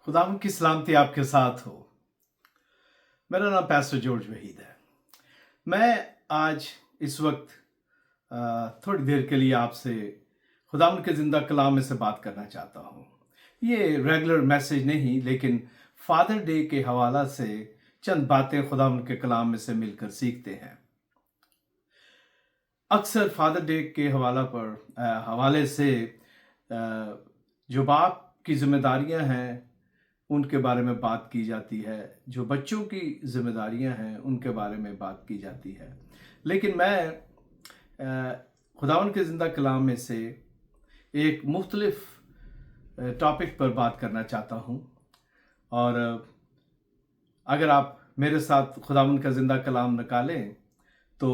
खुदावंद की सलामती आपके साथ हो। मेरा नाम पैस्टर जॉर्ज वहीद है। मैं आज इस वक्त थोड़ी देर के लिए आपसे खुदावंद के ज़िंदा कलाम में से बात करना चाहता हूँ। ये रेगुलर मैसेज नहीं, लेकिन फादर डे के हवाला से चंद बातें खुदावंद के कलाम में से मिलकर सीखते हैं। अक्सर फादर डे के हवाले से जो बाप की जिम्मेदारियां हैं उनके बारे में बात की जाती है, जो बच्चों की जिम्मेदारियां हैं उनके बारे में बात की जाती है। लेकिन मैं खुदावंद के ज़िंदा कलाम में से एक मुख्तलिफ टॉपिक पर बात करना चाहता हूँ। और अगर आप मेरे साथ खुदावंद का ज़िंदा कलाम निकालें तो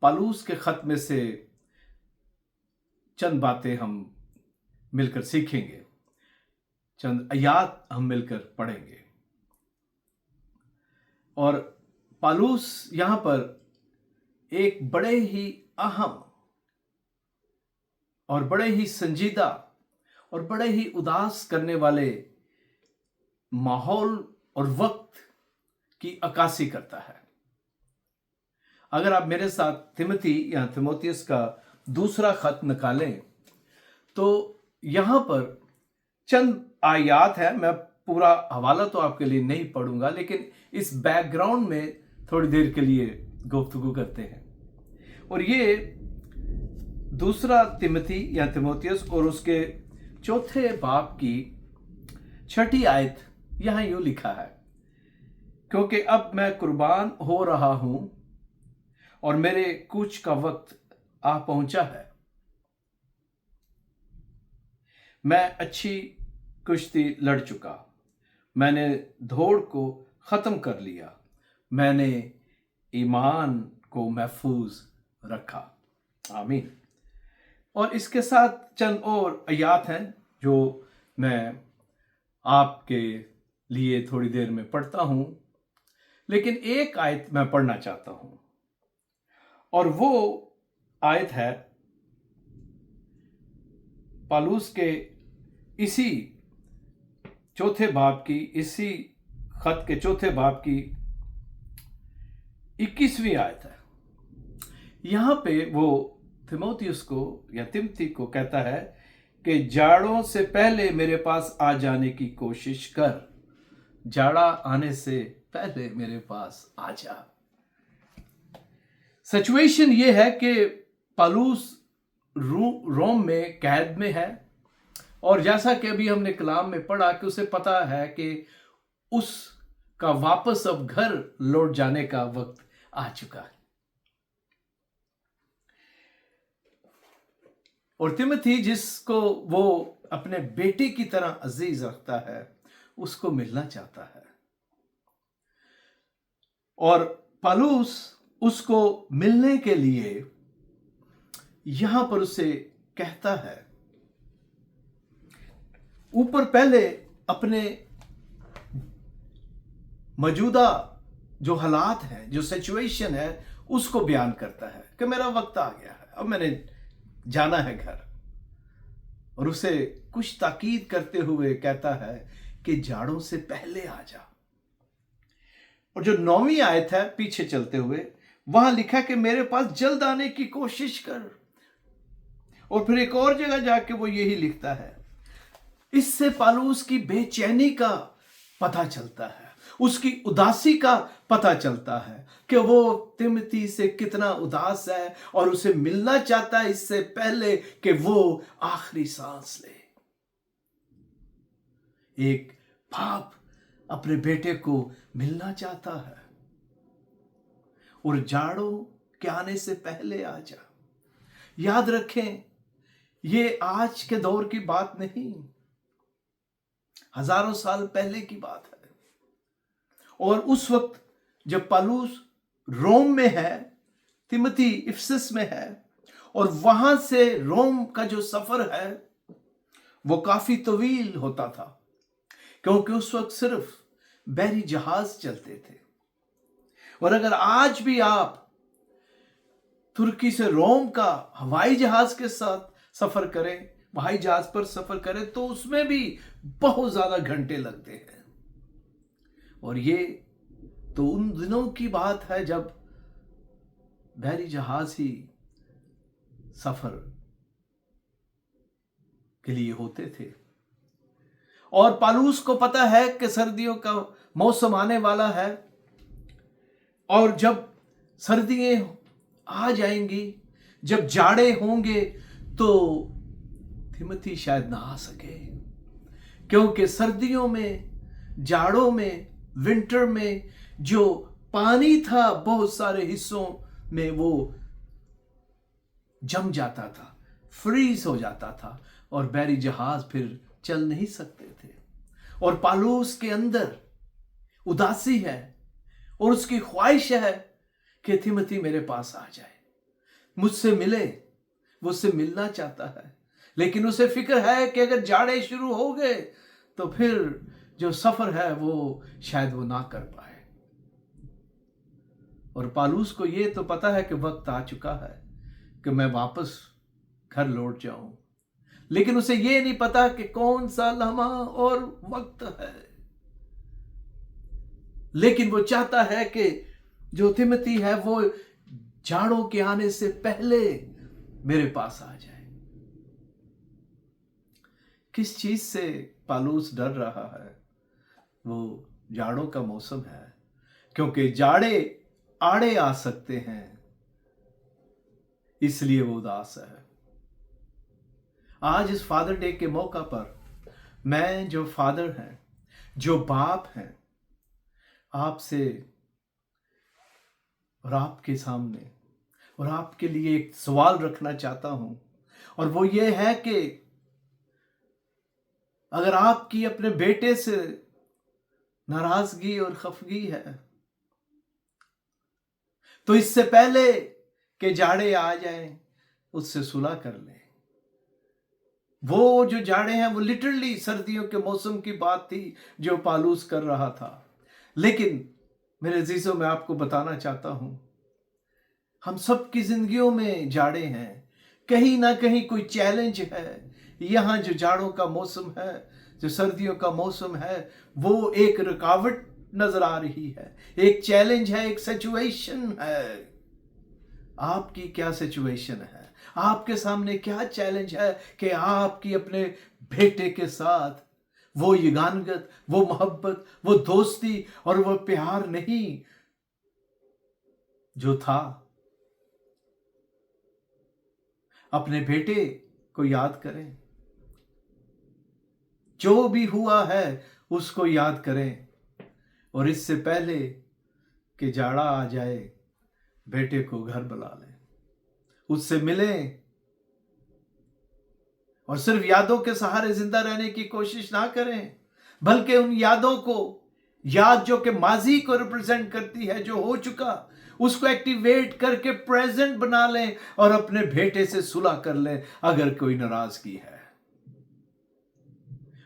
पौलुस के ख़त में से चंद बातें हम मिलकर सीखेंगे, चंद आयात हम मिलकर पढ़ेंगे। और पौलुस यहाँ पर एक बड़े ही अहम और बड़े ही संजीदा और बड़े ही उदास करने वाले माहौल और वक्त की अक्कासी करता है। अगर आप मेरे साथ तिमोथी या तीमुथियुस का दूसरा खत निकालें तो यहाँ पर चंद आयात है। मैं पूरा हवाला तो आपके लिए नहीं पढ़ूंगा, लेकिन इस बैकग्राउंड में थोड़ी देर के लिए गुफ्तगू करते हैं। और ये दूसरा तिमोथी या तीमुथियुस और उसके चौथे बाब की 6 आयत यहाँ यूं लिखा है, क्योंकि अब मैं कुर्बान हो रहा हूं और मेरे कूच का वक्त आ पहुंचा है। मैं अच्छी कुश्ती लड़ चुका, मैंने दौड़ को ख़त्म कर लिया, मैंने ईमान को महफूज रखा। आमीन। और इसके साथ चंद और आयात हैं जो मैं आपके लिए थोड़ी देर में पढ़ता हूं, लेकिन एक आयत मैं पढ़ना चाहता हूं और वो आयत है पौलुस के इसी चौथे बाब की, इसी खत के चौथे बाब की 21वीं आयत है। यहां पे वो तीमुथियुस को या तिमोथी को कहता है कि जाड़ों से पहले मेरे पास आ जाने की कोशिश कर। जाड़ा आने से पहले मेरे पास आ जा। सिचुएशन ये है कि पौलुस रोम में कैद में है, और जैसा कि अभी हमने कलाम में पढ़ा कि उसे पता है कि उसका वापस अब घर लौट जाने का वक्त आ चुका है। और तिमोथी, जिसको वो अपने बेटे की तरह अजीज रखता है, उसको मिलना चाहता है। और पौलुस उसको मिलने के लिए यहां पर उसे कहता है, ऊपर पहले अपने मौजूदा जो हालात हैं, जो सिचुएशन है, उसको बयान करता है कि मेरा वक्त आ गया है, अब मैंने जाना है घर। और उसे कुछ ताकीद करते हुए कहता है कि जाड़ों से पहले आ जा। और जो 9वीं आयत है पीछे चलते हुए, वहां लिखा कि मेरे पास जल्द आने की कोशिश कर। और फिर एक और जगह जाके वो यही लिखता है। इससे पौलुस की बेचैनी का पता चलता है, उसकी उदासी का पता चलता है कि वो तिमोथी से कितना उदास है और उसे मिलना चाहता है इससे पहले कि वो आखिरी सांस ले। एक बाप अपने बेटे को मिलना चाहता है, और जाड़ों के आने से पहले आ जा। याद रखें, ये आज के दौर की बात नहीं, हजारों साल पहले की बात है। और उस वक्त जब पौलुस रोम में है, तिमोथी इफिसस में है, और वहां से रोम का जो सफर है वो काफी तवील होता था, क्योंकि उस वक्त सिर्फ बहरी जहाज चलते थे। और अगर आज भी आप तुर्की से रोम का हवाई जहाज के साथ सफर करें हवाई जहाज पर सफर करें तो उसमें भी बहुत ज्यादा घंटे लगते हैं। और ये तो उन दिनों की बात है जब बहरी जहाज ही सफर के लिए होते थे। और पालूस को पता है कि सर्दियों का मौसम आने वाला है, और जब सर्दियां आ जाएंगी, जब जाड़े होंगे, तो थिमोथी शायद ना आ सके, क्योंकि सर्दियों में, जाड़ों में, विंटर में जो पानी था बहुत सारे हिस्सों में वो जम जाता था, फ्रीज हो जाता था, और बहरी जहाज फिर चल नहीं सकते थे। और पालूस के अंदर उदासी है और उसकी ख्वाहिश है कि थिमोथी मेरे पास आ जाए, मुझसे मिले, वो उससे मिलना चाहता है, लेकिन उसे फिक्र है कि अगर जाड़े शुरू हो गए तो फिर जो सफर है वो शायद वो ना कर पाए। और पालूस को ये तो पता है कि वक्त आ चुका है कि मैं वापस घर लौट जाऊं, लेकिन उसे ये नहीं पता कि कौन सा लम्हा और वक्त है। लेकिन वो चाहता है कि जो थिमोथी है वो जाड़ों के आने से पहले मेरे पास आ जाए। किस चीज से पालूस डर रहा है? वो जाड़ों का मौसम है, क्योंकि जाड़े आड़े आ सकते हैं, इसलिए वो उदास है। आज इस फादर डे के मौका पर मैं जो फादर हैं, जो बाप हैं, आपसे और आपके सामने और आपके लिए एक सवाल रखना चाहता हूं, और वो ये है कि अगर आपकी अपने बेटे से नाराजगी और खफगी है, तो इससे पहले कि जाड़े आ जाएं, उससे सुलह कर लें। वो जो जाड़े हैं वो लिटरली सर्दियों के मौसम की बात थी जो पालूस कर रहा था। लेकिन मेरे अजीजों, मैं आपको बताना चाहता हूं, हम सब की जिंदगियों में जाड़े हैं, कहीं ना कहीं कोई चैलेंज है। यहां जो जाड़ों का मौसम है, जो सर्दियों का मौसम है, वो एक रुकावट नजर आ रही है, एक चैलेंज है, एक सिचुएशन है। आपकी क्या सिचुएशन है? आपके सामने क्या चैलेंज है कि आपकी अपने बेटे के साथ वो यगानगत, वो मोहब्बत, वो दोस्ती और वो प्यार नहीं जो था। अपने बेटे को याद करें, जो भी हुआ है उसको याद करें, और इससे पहले कि जाड़ा आ जाए, बेटे को घर बुला लें, उससे मिलें, और सिर्फ यादों के सहारे जिंदा रहने की कोशिश ना करें, बल्कि उन यादों को, याद जो कि माजी को रिप्रेजेंट करती है, जो हो चुका, उसको एक्टिवेट करके प्रेजेंट बना लें और अपने बेटे से सुलह कर लें अगर कोई नाराजगी है।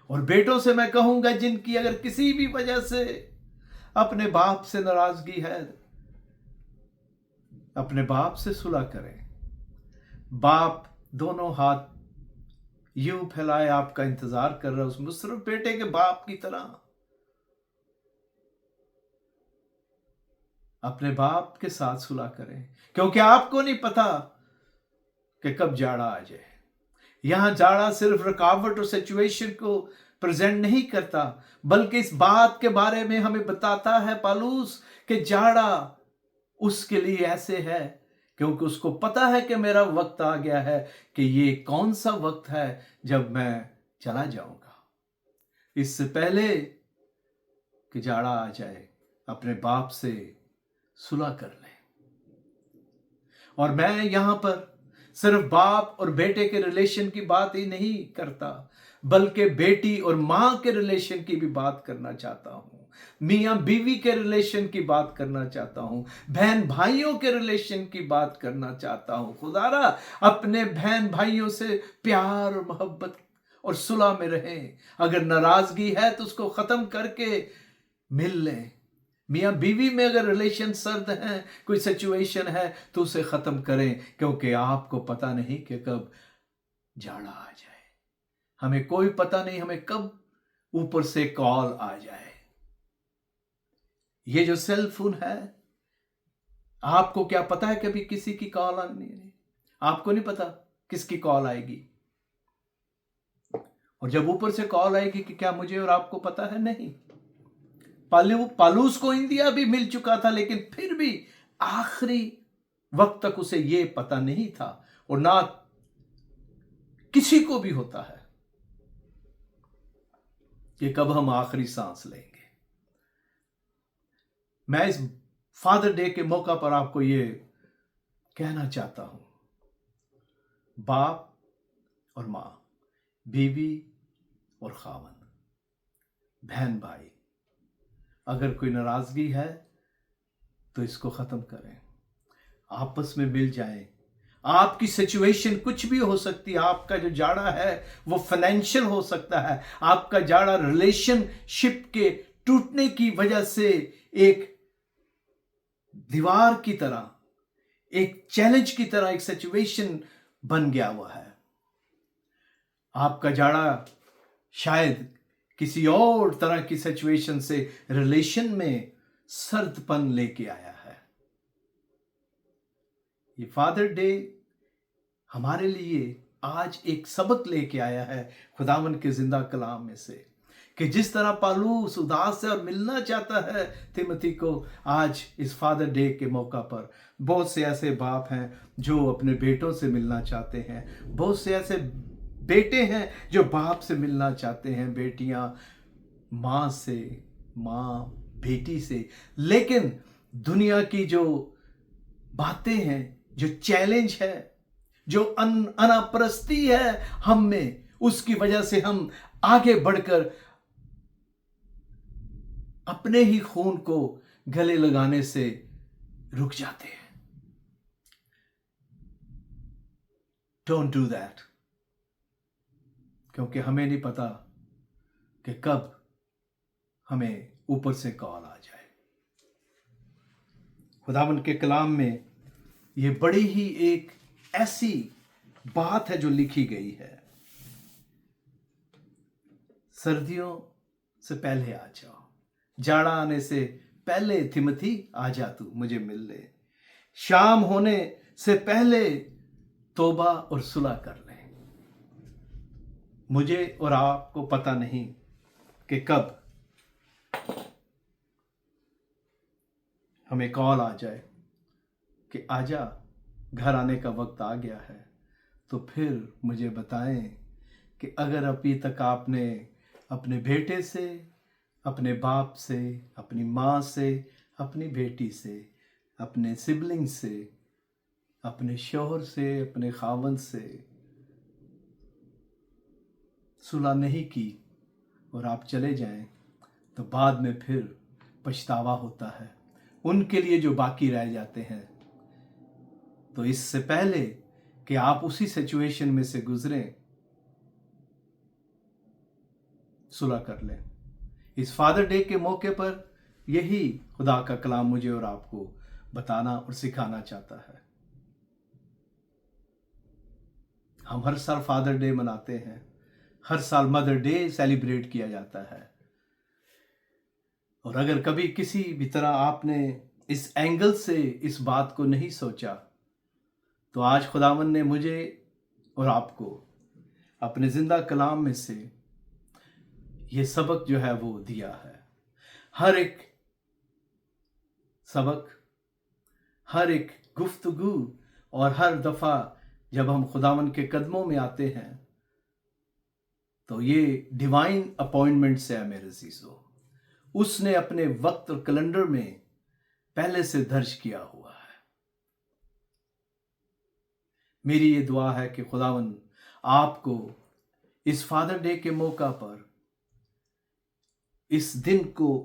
और बेटों से मैं कहूंगा, जिनकी अगर किसी भी वजह से अपने बाप से नाराजगी है, अपने बाप से सुलह करें। बाप दोनों हाथ यूं फैलाए आपका इंतजार कर रहा है, उस मुसरफ बेटे के बाप की तरह। अपने बाप के साथ सुलह करें, क्योंकि आपको नहीं पता कि कब जाड़ा आ जाए। यहां जाड़ा सिर्फ रुकावट और सिचुएशन को प्रेजेंट नहीं करता, बल्कि इस बात के बारे में हमें बताता है पालूस कि जाड़ा उसके लिए ऐसे है क्योंकि उसको पता है कि मेरा वक्त आ गया है, कि ये कौन सा वक्त है जब मैं चला जाऊंगा। इससे पहले कि जाड़ा आ जाए, अपने बाप से सुलह कर लें। और मैं यहां पर सिर्फ बाप और बेटे के रिलेशन की बात ही नहीं करता, बल्कि बेटी और मां के रिलेशन की भी बात करना चाहता हूं, मियां बीवी के रिलेशन की बात करना चाहता हूं, बहन भाइयों के रिलेशन की बात करना चाहता हूं। खुदारा अपने बहन भाइयों से प्यार और मोहब्बत और सुलह में रहें। अगर नाराजगी है तो उसको खत्म करके मिल लें। मियां बीवी में अगर रिलेशन सर्द है, कोई सिचुएशन है, तो उसे खत्म करें, क्योंकि आपको पता नहीं कि कब जाड़ा आ जाए। हमें कोई पता नहीं हमें कब ऊपर से कॉल आ जाए। ये जो सेल फोन है, आपको क्या पता है कभी किसी की कॉल आनी है? आपको नहीं पता किसकी कॉल आएगी। और जब ऊपर से कॉल आएगी कि क्या मुझे और आपको पता है? नहीं। पालूस को इंडिया भी मिल चुका था, लेकिन फिर भी आखिरी वक्त तक उसे यह पता नहीं था, और ना किसी को भी होता है कि कब हम आखिरी सांस लेंगे। मैं इस फादर डे के मौका पर आपको ये कहना चाहता हूं, बाप और मां, बीवी और खामन, बहन भाई, अगर कोई नाराजगी है तो इसको खत्म करें, आपस में मिल जाएं। आपकी सिचुएशन कुछ भी हो सकती है। आपका जो जाड़ा है वो फाइनेंशियल हो सकता है, आपका जाड़ा रिलेशनशिप के टूटने की वजह से एक दीवार की तरह, एक चैलेंज की तरह एक सिचुएशन बन गया हुआ है। आपका जाड़ा शायद किसी और तरह की सिचुएशन से रिलेशन में सर्दपन लेके आया है। ये फादर डे हमारे लिए आज एक सबक लेके आया है खुदावन के जिंदा कलाम में से, कि जिस तरह पालूस उदास है और मिलना चाहता है तिमोथी को, आज इस फादर डे के मौका पर बहुत से ऐसे बाप हैं जो अपने बेटों से मिलना चाहते हैं, बहुत से ऐसे बेटे हैं जो बाप से मिलना चाहते हैं, बेटियां माँ से, माँ बेटी से। लेकिन दुनिया की जो बातें हैं, जो चैलेंज है, जो अनापरस्ती है हम में, उसकी वजह से हम आगे बढ़कर अपने ही खून को गले लगाने से रुक जाते हैं। डोंट डू दैट, क्योंकि हमें नहीं पता कि कब हमें ऊपर से कॉल आ जाए। खुदावन के कलाम में ये बड़ी ही एक ऐसी बात है जो लिखी गई है, सर्दियों से पहले आ जाओ, जाड़ा आने से पहले तिमोथी आ जा तू मुझे मिल ले, शाम होने से पहले तौबा और सुलह कर ले। मुझे और आपको पता नहीं कि कब हमें कॉल आ जाए कि आजा, घर आने का वक्त आ गया है। तो फिर मुझे बताएं कि अगर अभी तक आपने अपने बेटे से, अपने बाप से, अपनी माँ से, अपनी बेटी से, अपने सिबलिंग से, अपने शौहर से, अपने खावंद से सुलह नहीं की और आप चले जाएं, तो बाद में फिर पछतावा होता है उनके लिए जो बाकी रह जाते हैं। तो इससे पहले कि आप उसी सिचुएशन में से गुजरें, सुलह कर लें। इस फादर डे के मौके पर यही खुदा का कलाम मुझे और आपको बताना और सिखाना चाहता है। हम हर साल फादर डे मनाते हैं, हर साल मदर डे सेलिब्रेट किया जाता है। और अगर कभी किसी भी तरह आपने इस एंगल से इस बात को नहीं सोचा, तो आज खुदावन ने मुझे और आपको अपने जिंदा कलाम में से ये सबक जो है वो दिया है। हर एक सबक, हर एक गुफ्तगू और हर दफा जब हम खुदावन के कदमों में आते हैं, तो ये डिवाइन अपॉइंटमेंट से है मेरे अजीजों। उसने अपने वक्त और कैलेंडर में पहले से दर्ज किया हुआ है। मेरी ये दुआ है कि खुदावन आपको इस फादर डे के मौका पर इस दिन को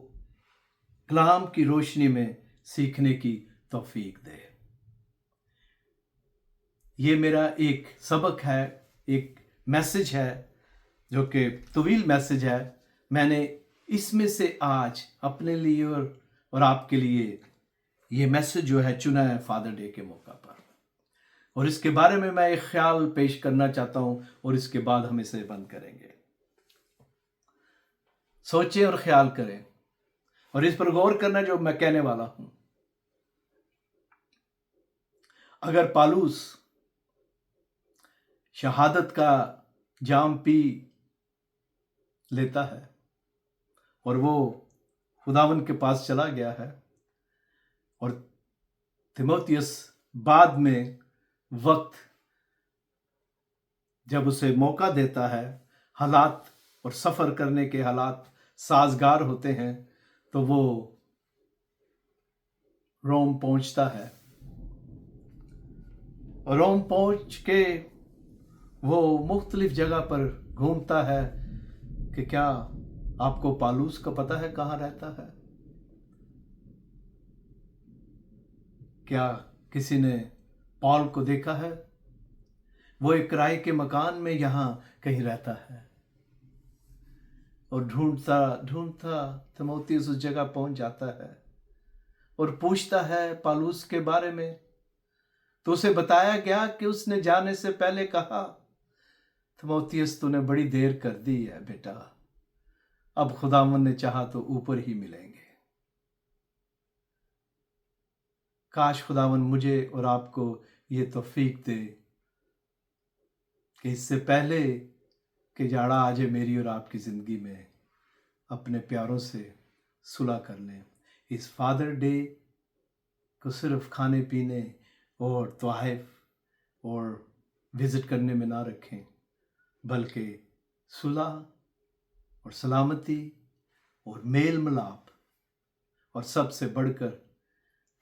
कलाम की रोशनी में सीखने की तौफीक दे। ये मेरा एक सबक है, एक मैसेज है जो कि तवील मैसेज है। मैंने इसमें से आज अपने लिए और आपके लिए ये मैसेज जो है चुना है फादर डे के मौका पर। اور اس کے بارے میں ایک خیال پیش کرنا چاہتا ہوں اور اس کے بعد ہم اسے بند کریں گے. سوچیں اور خیال کریں اور اس پر غور کرنا جو میں کہنے والا ہوں. اگر پالوس شہادت کا جام پی لیتا ہے اور وہ خداوند کے پاس چلا گیا ہے اور تیموتھیوس بعد میں وقت جب اسے موقع دیتا ہے، حالات اور سفر کرنے کے حالات سازگار ہوتے ہیں، تو وہ روم پہنچتا ہے. اور روم پہنچ کے وہ مختلف جگہ پر گھومتا ہے کہ کیا آپ کو پالوس کا پتہ ہے کہاں رہتا ہے؟ کیا کسی نے پال کو دیکھا ہے؟ وہ ایک کرائے کے مکان میں یہاں کہیں رہتا ہے. اور ڈھونڈتا ڈھونڈتا تیموتھیوس اس جگہ پہنچ جاتا ہے اور پوچھتا ہے پالوس کے بارے میں. تو اسے بتایا گیا کہ اس نے جانے سے پہلے کہا، تیموتھیوس تو نے بڑی دیر کر دی ہے بیٹا، اب خداوند نے چاہا تو اوپر ہی ملیں گے. کاش خداوند مجھے اور آپ کو یہ توفیق دے کہ اس سے پہلے کہ جاڑا آ جائے میری اور آپ کی زندگی میں، اپنے پیاروں سے صلح کر لیں. اس فادر ڈے کو صرف کھانے پینے اور تحائف اور وزٹ کرنے میں نہ رکھیں، بلکہ صلح اور سلامتی اور میل ملاپ، اور سب سے بڑھ کر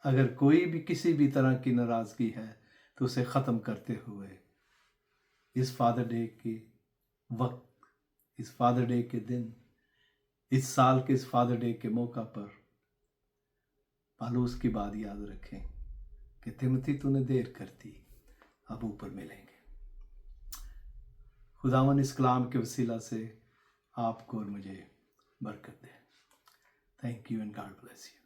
اگر کوئی بھی کسی بھی طرح کی ناراضگی ہے تو اسے ختم کرتے ہوئے اس فادر ڈے کے وقت، اس فادر ڈے کے دن، اس سال کے اس فادر ڈے کے موقع پر پالوس کی بات یاد رکھیں کہ تیموتھی تو نے دیر کر دی، اب اوپر ملیں گے. خداوند اس کلام کے وسیلہ سے آپ کو اور مجھے برکت دے. Thank you and God bless you.